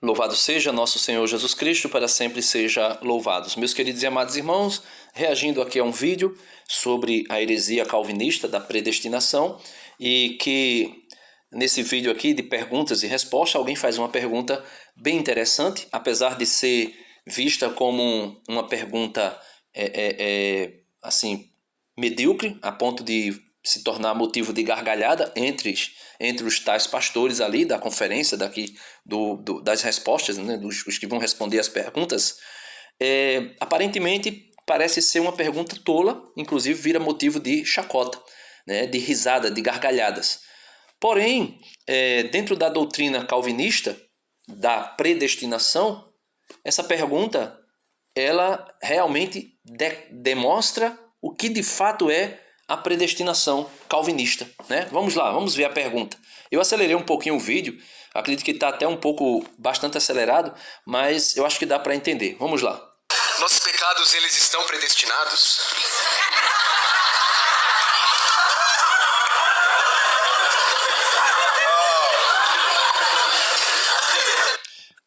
Louvado seja nosso Senhor Jesus Cristo, para sempre seja louvado. Meus queridos e amados irmãos, reagindo aqui a um vídeo sobre a heresia calvinista da predestinação, e que nesse vídeo aqui de perguntas e respostas, alguém faz uma pergunta bem interessante, apesar de ser vista como uma pergunta assim, medíocre, a ponto de se tornar motivo de gargalhada entre os tais pastores ali da conferência daqui das respostas, né, os que vão responder as perguntas. Aparentemente parece ser uma pergunta tola, inclusive vira motivo de chacota, né, de risada, de gargalhadas. Porém, dentro da doutrina calvinista da predestinação, essa pergunta ela realmente demonstra o que de fato é a predestinação calvinista, né? Vamos lá, vamos ver a pergunta. Eu acelerei um pouquinho o vídeo, acredito que está até bastante acelerado, mas eu acho que dá para entender. Vamos lá. Nossos pecados, eles estão predestinados?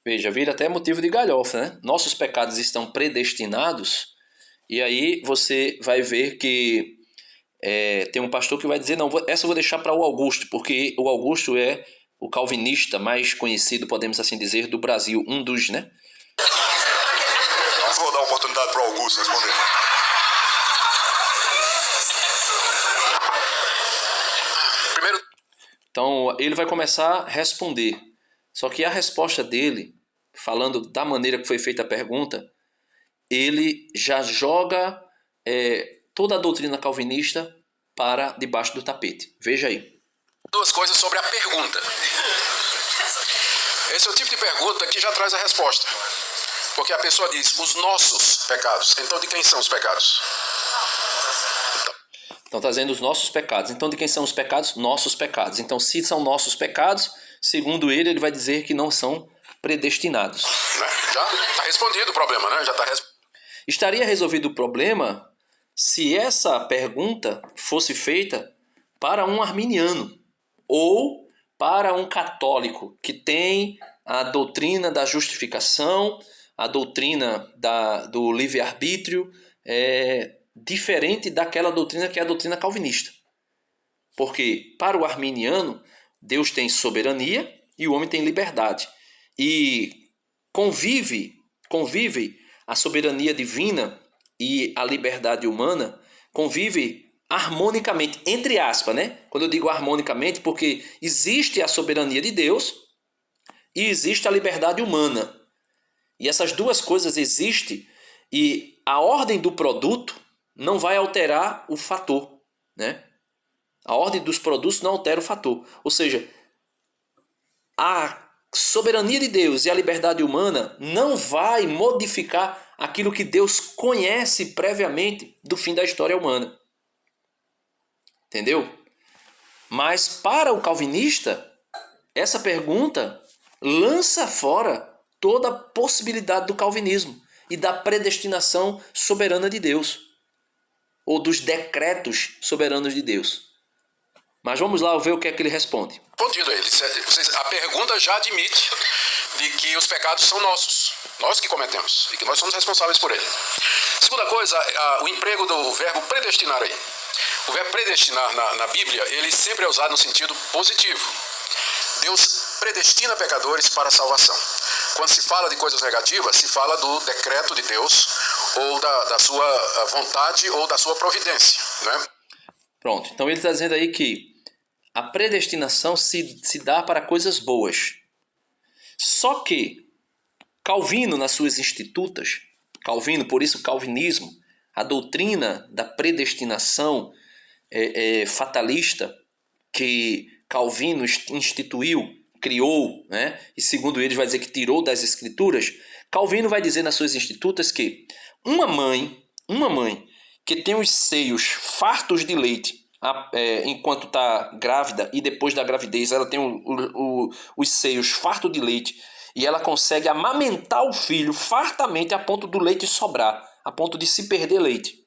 Veja, vira até motivo de galhofa, né? Nossos pecados estão predestinados, e aí você vai ver que tem um pastor que vai dizer, não, essa eu vou deixar para o Augusto, porque o Augusto é o calvinista mais conhecido, podemos assim dizer, do Brasil, um dos, né? Vou dar oportunidade para o Augusto responder. Primeiro, então ele vai começar a responder, só que a resposta dele, falando da maneira que foi feita a pergunta, ele já joga toda a doutrina calvinista para debaixo do tapete. Veja aí. duas coisas sobre a pergunta. Esse é o tipo de pergunta que já traz a resposta. Porque a pessoa diz, os nossos pecados. Então, de quem são os pecados? Então, está dizendo os nossos pecados. Então, de quem são os pecados? Nossos pecados. Então, se são nossos pecados, segundo ele vai dizer que não são predestinados. Né? Já está respondido o problema, né? Já está Estaria resolvido o problema se essa pergunta fosse feita para um arminiano ou para um católico que tem a doutrina da justificação, a doutrina do livre-arbítrio, diferente daquela doutrina que é a doutrina calvinista. Porque para o arminiano, Deus tem soberania e o homem tem liberdade. E convive a soberania divina e a liberdade humana, convive harmonicamente, entre aspas, né? Quando eu digo harmonicamente, porque existe a soberania de Deus e existe a liberdade humana. E essas duas coisas existem, e a ordem do produto não vai alterar o fator, né? A ordem dos produtos não altera o fator. Ou seja, a soberania de Deus e a liberdade humana não vai modificar aquilo que Deus conhece previamente do fim da história humana. Entendeu? Mas para o calvinista, essa pergunta lança fora toda a possibilidade do calvinismo e da predestinação soberana de Deus, ou dos decretos soberanos de Deus. Mas vamos lá ver o que é que ele responde. respondido a eles. A pergunta já admite de que os pecados são nossos, nós que cometemos, e que nós somos responsáveis por ele. Segunda coisa, o emprego do verbo predestinar aí. O verbo predestinar na Bíblia, ele sempre é usado no sentido positivo. Deus predestina pecadores para a salvação. Quando se fala de coisas negativas, se fala do decreto de Deus, ou da sua vontade, ou da sua providência, né? Pronto, então ele está dizendo aí que a predestinação se dá para coisas boas. Só que Calvino, nas suas institutas, Calvino, por isso calvinismo, a doutrina da predestinação fatalista que Calvino instituiu, criou, né? E segundo eles vai dizer que tirou das escrituras, Calvino vai dizer nas suas institutas que uma mãe que tem os seios fartos de leite enquanto está grávida, e depois da gravidez ela tem os seios fartos de leite, e ela consegue amamentar o filho fartamente a ponto do leite sobrar, a ponto de se perder leite.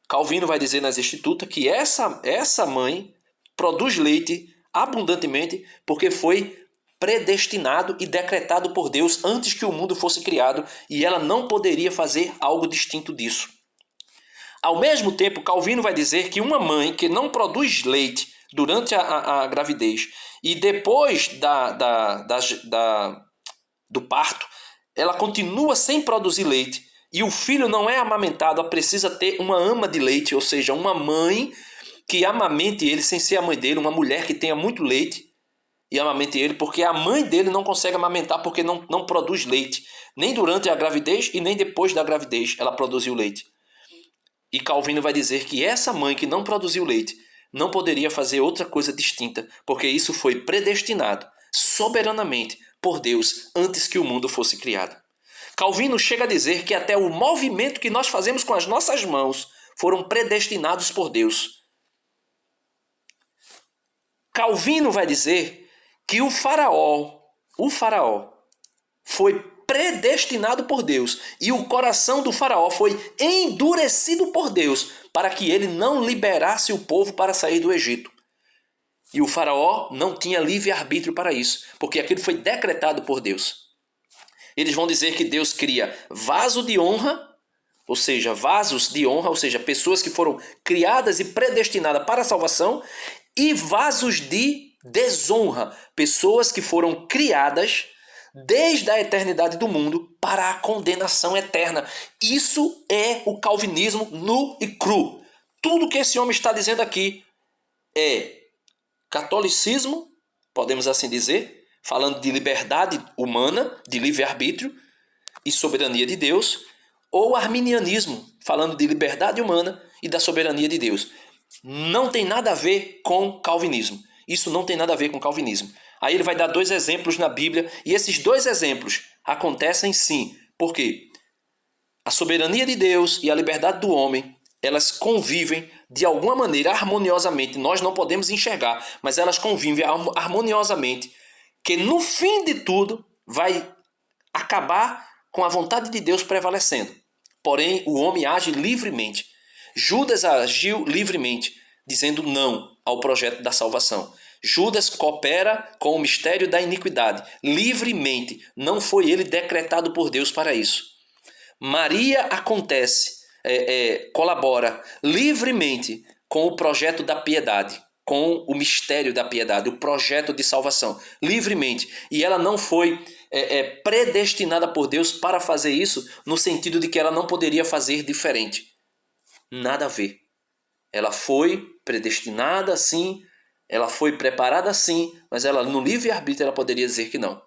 Calvino vai dizer nas institutas que essa mãe produz leite abundantemente porque foi predestinado e decretado por Deus antes que o mundo fosse criado, e ela não poderia fazer algo distinto disso. Ao mesmo tempo, Calvino vai dizer que uma mãe que não produz leite durante a gravidez e depois do parto, ela continua sem produzir leite e o filho não é amamentado, ela precisa ter uma ama de leite, ou seja, uma mãe que amamente ele sem ser a mãe dele, uma mulher que tenha muito leite e amamente ele, porque a mãe dele não consegue amamentar porque não produz leite, nem durante a gravidez e nem depois da gravidez ela produziu leite. E Calvino vai dizer que essa mãe que não produziu leite não poderia fazer outra coisa distinta, porque isso foi predestinado soberanamente por Deus antes que o mundo fosse criado. Calvino chega a dizer que até o movimento que nós fazemos com as nossas mãos foram predestinados por Deus. Calvino vai dizer que o faraó foi predestinado por Deus e o coração do faraó foi endurecido por Deus para que ele não liberasse o povo para sair do Egito. E o faraó não tinha livre-arbítrio para isso, porque aquilo foi decretado por Deus. Eles vão dizer que Deus cria vasos de honra, ou seja, pessoas que foram criadas e predestinadas para a salvação, e vasos de desonra, pessoas que foram criadas desde a eternidade do mundo para a condenação eterna. Isso é o calvinismo nu e cru. Tudo que esse homem está dizendo aqui é catolicismo, podemos assim dizer, falando de liberdade humana, de livre-arbítrio e soberania de Deus, ou arminianismo, falando de liberdade humana e da soberania de Deus. Não tem nada a ver com calvinismo. Isso não tem nada a ver com calvinismo. Aí ele vai dar 2 exemplos na Bíblia, e esses 2 exemplos acontecem sim. Por quê? A soberania de Deus e a liberdade do homem, elas convivem de alguma maneira harmoniosamente. Nós não podemos enxergar, mas elas convivem harmoniosamente, que no fim de tudo vai acabar com a vontade de Deus prevalecendo. Porém, o homem age livremente. Judas agiu livremente, dizendo não ao projeto da salvação. Judas coopera com o mistério da iniquidade, livremente. Não foi ele decretado por Deus para isso. Maria colabora livremente com o projeto da piedade, com o mistério da piedade, o projeto de salvação, livremente. E ela não foi predestinada por Deus para fazer isso, no sentido de que ela não poderia fazer diferente. Nada a ver. Ela foi predestinada sim, ela foi preparada sim, mas ela no livre-arbítrio ela poderia dizer que não.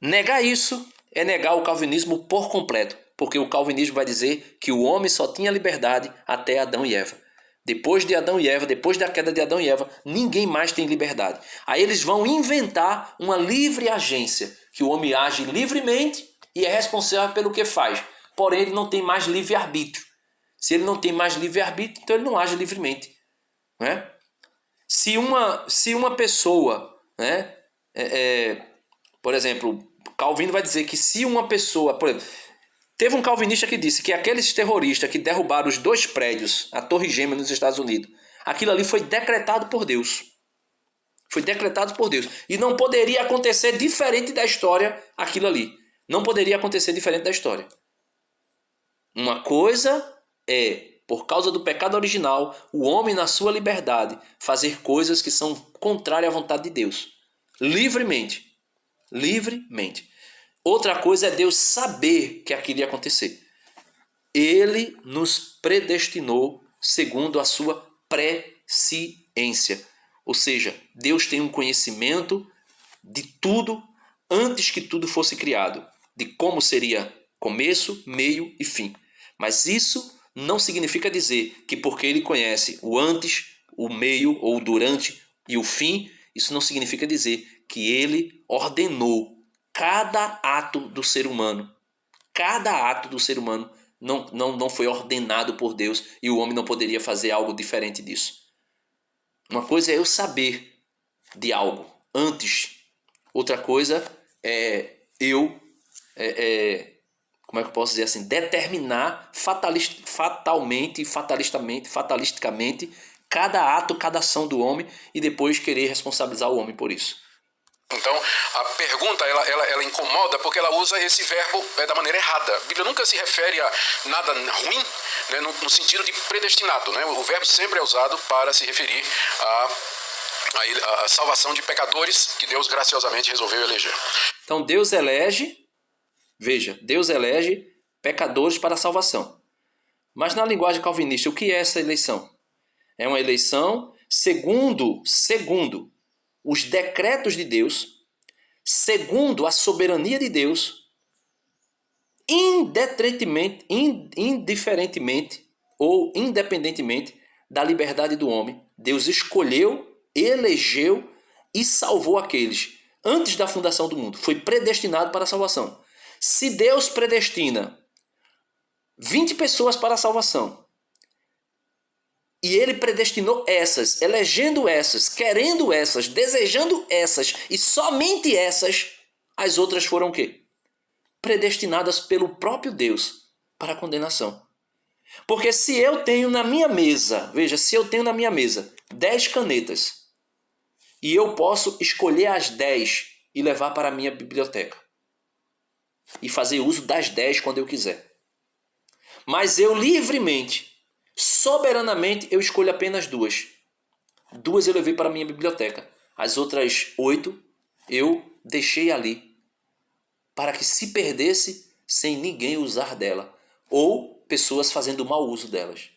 Negar isso é negar o calvinismo por completo, porque o calvinismo vai dizer que o homem só tinha liberdade até Adão e Eva. Depois de Adão e Eva, depois da queda de Adão e Eva, ninguém mais tem liberdade. Aí eles vão inventar uma livre agência, que o homem age livremente e é responsável pelo que faz. Porém, ele não tem mais livre-arbítrio. Se ele não tem mais livre-arbítrio, então ele não age livremente. Né? Se uma pessoa, né, por exemplo, Calvino vai dizer que se uma pessoa... Por exemplo, teve um calvinista que disse que aqueles terroristas que derrubaram os 2 prédios, a Torre Gêmea nos Estados Unidos, aquilo ali foi decretado por Deus. Foi decretado por Deus. E não poderia acontecer diferente da história aquilo ali. Não poderia acontecer diferente da história. Uma coisa é, por causa do pecado original, o homem na sua liberdade fazer coisas que são contrárias à vontade de Deus. Livremente. Livremente. Outra coisa é Deus saber que aquilo ia acontecer. Ele nos predestinou segundo a sua presciência. Ou seja, Deus tem um conhecimento de tudo antes que tudo fosse criado. De como seria começo, meio e fim. Mas isso não significa dizer que porque ele conhece o antes, o meio ou o durante e o fim, isso não significa dizer que ele ordenou cada ato do ser humano. Cada ato do ser humano não foi ordenado por Deus e o homem não poderia fazer algo diferente disso. Uma coisa é eu saber de algo antes. Outra coisa é eu, como é que eu posso dizer assim, determinar fatalisticamente cada ato, cada ação do homem e depois querer responsabilizar o homem por isso. Então, a pergunta, ela incomoda porque ela usa esse verbo da maneira errada. A Bíblia nunca se refere a nada ruim, né, no sentido de predestinado. Né? O verbo sempre é usado para se referir a salvação de pecadores que Deus graciosamente resolveu eleger. Então Deus elege, veja, Deus elege pecadores para a salvação. Mas na linguagem calvinista, o que é essa eleição? É uma eleição segundo os decretos de Deus, segundo a soberania de Deus, indiferentemente ou independentemente da liberdade do homem. Deus escolheu, elegeu e salvou aqueles antes da fundação do mundo. Foi predestinado para a salvação. Se Deus predestina 20 pessoas para a salvação, e ele predestinou essas, elegendo essas, querendo essas, desejando essas, e somente essas, as outras foram o quê? Predestinadas pelo próprio Deus para a condenação. Porque se eu tenho na minha mesa, veja, se eu tenho na minha mesa 10 canetas, e eu posso escolher as 10 e levar para a minha biblioteca, e fazer uso das 10 quando eu quiser. Mas eu livremente, soberanamente, eu escolho apenas 2. 2 eu levei para a minha biblioteca. As outras 8 eu deixei ali, para que se perdesse sem ninguém usar dela, ou pessoas fazendo mau uso delas.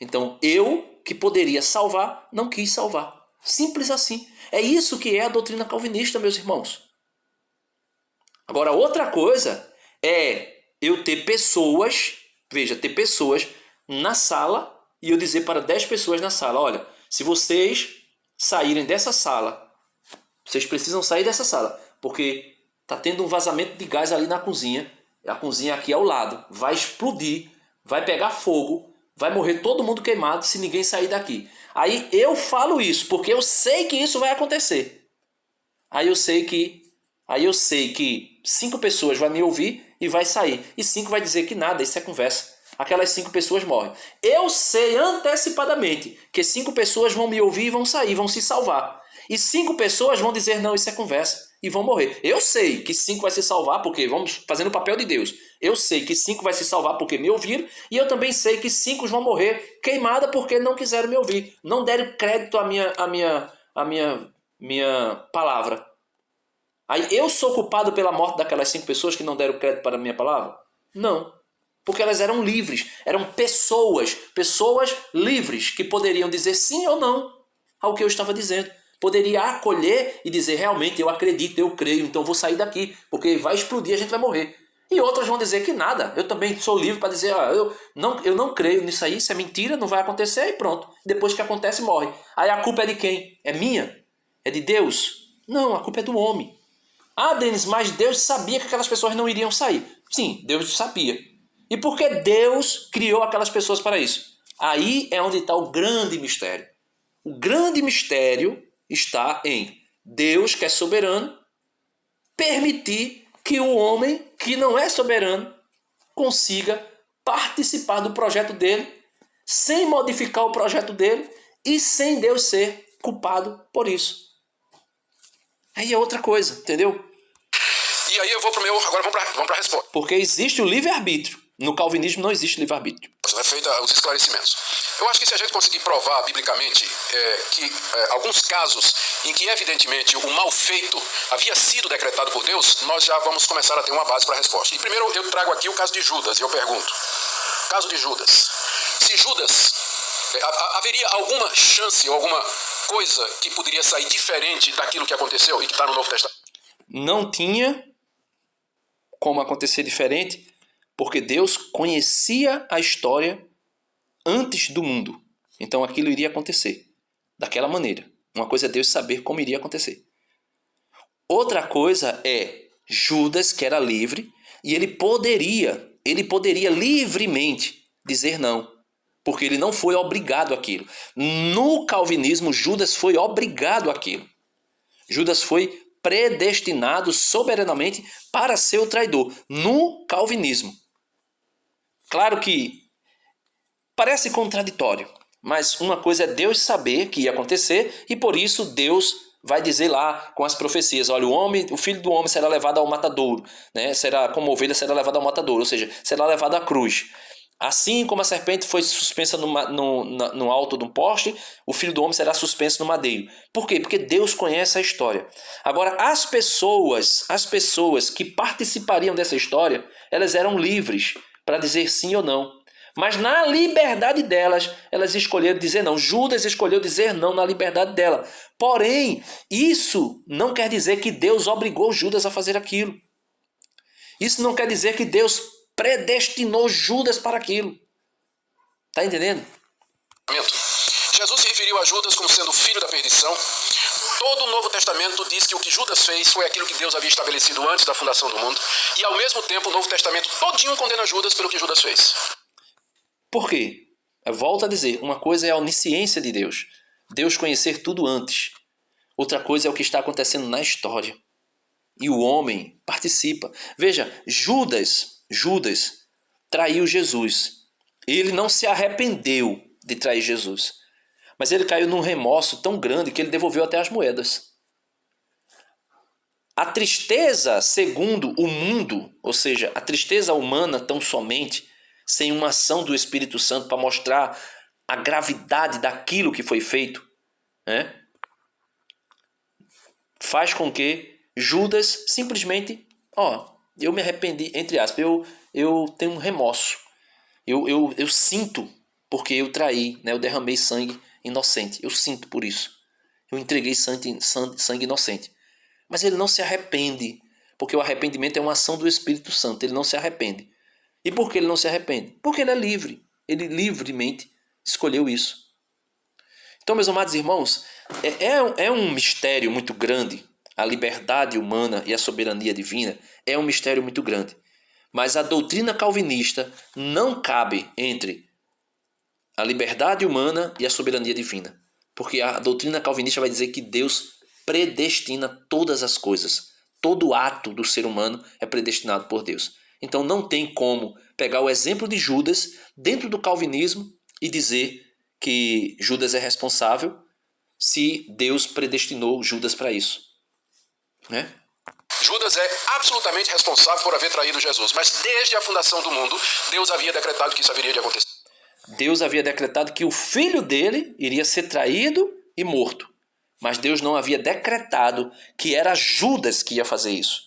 Então eu, que poderia salvar, não quis salvar. Simples assim. É isso que é a doutrina calvinista, meus irmãos. Agora, outra coisa é eu ter pessoas, veja, ter pessoas na sala e eu dizer para 10 pessoas na sala, olha, se vocês saírem dessa sala, vocês precisam sair dessa sala, porque está tendo um vazamento de gás ali na cozinha, a cozinha aqui ao lado, vai explodir, vai pegar fogo, vai morrer todo mundo queimado se ninguém sair daqui. Aí eu falo isso, porque eu sei que isso vai acontecer. Aí eu sei que 5 pessoas vão me ouvir e vai sair. E 5 vai dizer que nada, isso é conversa. Aquelas 5 pessoas morrem. Eu sei antecipadamente que 5 pessoas vão me ouvir e vão sair, vão se salvar. E 5 pessoas vão dizer, não, isso é conversa, e vão morrer. Eu sei que 5 vai se salvar porque vamos fazendo o papel de Deus. Eu sei que 5 vai se salvar porque me ouviram, e eu também sei que 5 vão morrer queimada porque não quiseram me ouvir. Não deram crédito à minha palavra. Aí eu sou culpado pela morte daquelas 5 pessoas que não deram crédito para a minha palavra? Não. Porque elas eram livres, eram pessoas livres que poderiam dizer sim ou não ao que eu estava dizendo. Poderia acolher e dizer, realmente, eu acredito, eu creio, então vou sair daqui, porque vai explodir, a gente vai morrer. E outras vão dizer que nada, eu também sou livre para dizer, eu não creio nisso aí, isso é mentira, não vai acontecer, e pronto. Depois que acontece, morre. Aí a culpa é de quem? É minha? É de Deus? Não, a culpa é do homem. Ah, Denis, mas Deus sabia que aquelas pessoas não iriam sair. Sim, Deus sabia. E por que Deus criou aquelas pessoas para isso? Aí é onde está o grande mistério. O grande mistério está em Deus, que é soberano, permitir que o homem, que não é soberano, consiga participar do projeto dele, sem modificar o projeto dele e sem Deus ser culpado por isso. Aí é outra coisa, entendeu? E aí eu vou pro meu... Agora vamos para a resposta. Porque existe o livre-arbítrio. No calvinismo não existe livre-arbítrio. É feita os esclarecimentos. Eu acho que se a gente conseguir provar biblicamente que alguns casos em que evidentemente o mal feito havia sido decretado por Deus, nós já vamos começar a ter uma base para a resposta. E primeiro eu trago aqui o caso de Judas e eu pergunto, caso de Judas, se Judas, haveria alguma chance ou alguma coisa que poderia sair diferente daquilo que aconteceu e que está no Novo Testamento? Não tinha como acontecer diferente, porque Deus conhecia a história antes do mundo. Então aquilo iria acontecer daquela maneira. Uma coisa é Deus saber como iria acontecer. Outra coisa é Judas, que era livre, e ele poderia livremente dizer não, porque ele não foi obrigado àquilo. No calvinismo, Judas foi obrigado àquilo. Judas foi predestinado soberanamente para ser o traidor. No calvinismo. Claro que parece contraditório, mas uma coisa é Deus saber que ia acontecer e por isso Deus vai dizer lá com as profecias, olha, o filho do homem será levado ao matadouro, né? Será como ovelha, será levado ao matadouro, ou seja, será levado à cruz. Assim como a serpente foi suspensa no alto de um poste, o filho do homem será suspenso no madeiro. Por quê? Porque Deus conhece a história. Agora, as pessoas que participariam dessa história, elas eram livres para dizer sim ou não. Mas na liberdade delas, elas escolheram dizer não. Judas escolheu dizer não na liberdade dela. Porém, isso não quer dizer que Deus obrigou Judas a fazer aquilo. Isso não quer dizer que Deus predestinou Judas para aquilo. Está entendendo? Jesus se referiu a Judas como sendo filho da perdição. Todo o Novo Testamento diz que o que Judas fez foi aquilo que Deus havia estabelecido antes da fundação do mundo. E ao mesmo tempo o Novo Testamento todinho condena Judas pelo que Judas fez. Por quê? Eu volto a dizer, uma coisa é a onisciência de Deus. Deus conhecer tudo antes. Outra coisa é o que está acontecendo na história. E o homem participa. Veja, Judas traiu Jesus. Ele não se arrependeu de trair Jesus. Mas ele caiu num remorso tão grande que ele devolveu até as moedas. A tristeza, segundo o mundo, ou seja, a tristeza humana tão somente, sem uma ação do Espírito Santo para mostrar a gravidade daquilo que foi feito, né? Faz com que Judas simplesmente, eu me arrependi, entre aspas, eu tenho um remorso. Eu sinto porque eu traí, né? Eu derramei sangue inocente. Eu sinto por isso. Eu entreguei sangue inocente. Mas ele não se arrepende, porque o arrependimento é uma ação do Espírito Santo. Ele não se arrepende. E por que ele não se arrepende? Porque ele é livre. Ele livremente escolheu isso. Então, meus amados irmãos, é um mistério muito grande. A liberdade humana e a soberania divina é um mistério muito grande. Mas a doutrina calvinista não cabe entre a liberdade humana e a soberania divina. Porque a doutrina calvinista vai dizer que Deus predestina todas as coisas. Todo ato do ser humano é predestinado por Deus. Então não tem como pegar o exemplo de Judas dentro do calvinismo e dizer que Judas é responsável se Deus predestinou Judas para isso, né? Judas é absolutamente responsável por haver traído Jesus, mas desde a fundação do mundo, Deus havia decretado que isso haveria de acontecer. Deus havia decretado que o filho dele iria ser traído e morto. Mas Deus não havia decretado que era Judas que ia fazer isso.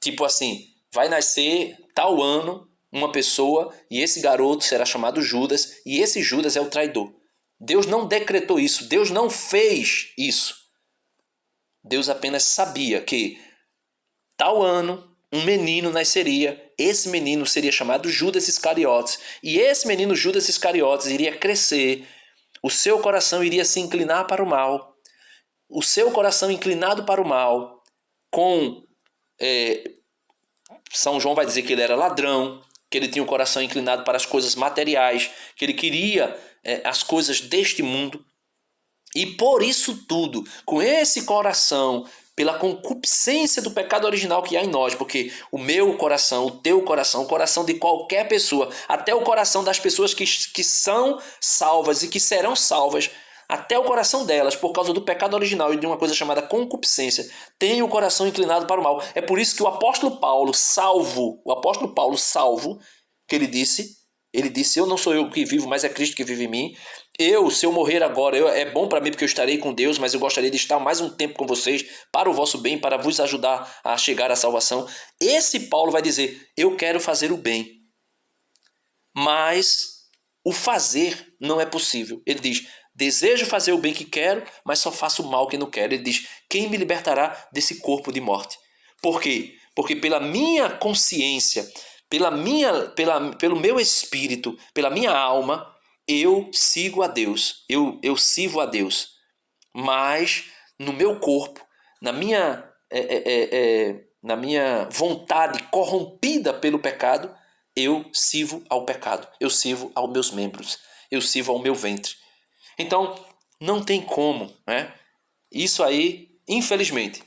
Tipo assim, vai nascer tal ano uma pessoa e esse garoto será chamado Judas e esse Judas é o traidor. Deus não decretou isso, Deus não fez isso. Deus apenas sabia que tal ano um menino nasceria, esse menino seria chamado Judas Iscariotes e esse menino Judas Iscariotes iria crescer, o seu coração iria se inclinar para o mal. O seu coração inclinado para o mal, São João vai dizer que ele era ladrão, que ele tinha o coração inclinado para as coisas materiais, que ele queria as coisas deste mundo. E por isso tudo, com esse coração, pela concupiscência do pecado original que há em nós, porque o meu coração, o teu coração, o coração de qualquer pessoa, até o coração das pessoas que são salvas e que serão salvas, até o coração delas, por causa do pecado original e de uma coisa chamada concupiscência, tem o coração inclinado para o mal. É por isso que o apóstolo Paulo, salvo, que ele disse, eu não sou eu que vivo, mas é Cristo que vive em mim. Se eu morrer agora, é bom para mim porque eu estarei com Deus, mas eu gostaria de estar mais um tempo com vocês, para o vosso bem, para vos ajudar a chegar à salvação. Esse Paulo vai dizer, eu quero fazer o bem, mas o fazer não é possível. Ele diz, desejo fazer o bem que quero, mas só faço o mal que não quero. Ele diz, quem me libertará desse corpo de morte? Por quê? Porque pela minha consciência, pelo meu espírito, pela minha alma, eu sigo a Deus, eu sirvo a Deus. Mas no meu corpo, na minha vontade corrompida pelo pecado, eu sirvo ao pecado, eu sirvo aos meus membros, eu sirvo ao meu ventre. Então, não tem como, né? Isso aí, infelizmente,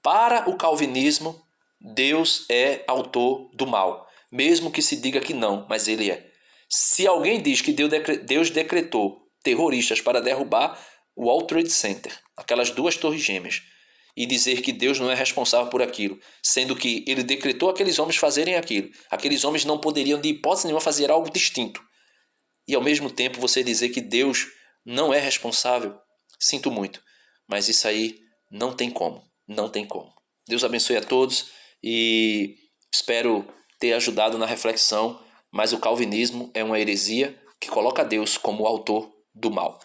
para o calvinismo, Deus é autor do mal. Mesmo que se diga que não, mas ele é. Se alguém diz que Deus decretou terroristas para derrubar o World Trade Center, aquelas duas torres gêmeas, e dizer que Deus não é responsável por aquilo, sendo que ele decretou aqueles homens fazerem aquilo. Aqueles homens não poderiam de hipótese nenhuma fazer algo distinto. E ao mesmo tempo você dizer que Deus não é responsável, sinto muito, mas isso aí não tem como, não tem como. Deus abençoe a todos e espero ter ajudado na reflexão, mas o calvinismo é uma heresia que coloca Deus como o autor do mal.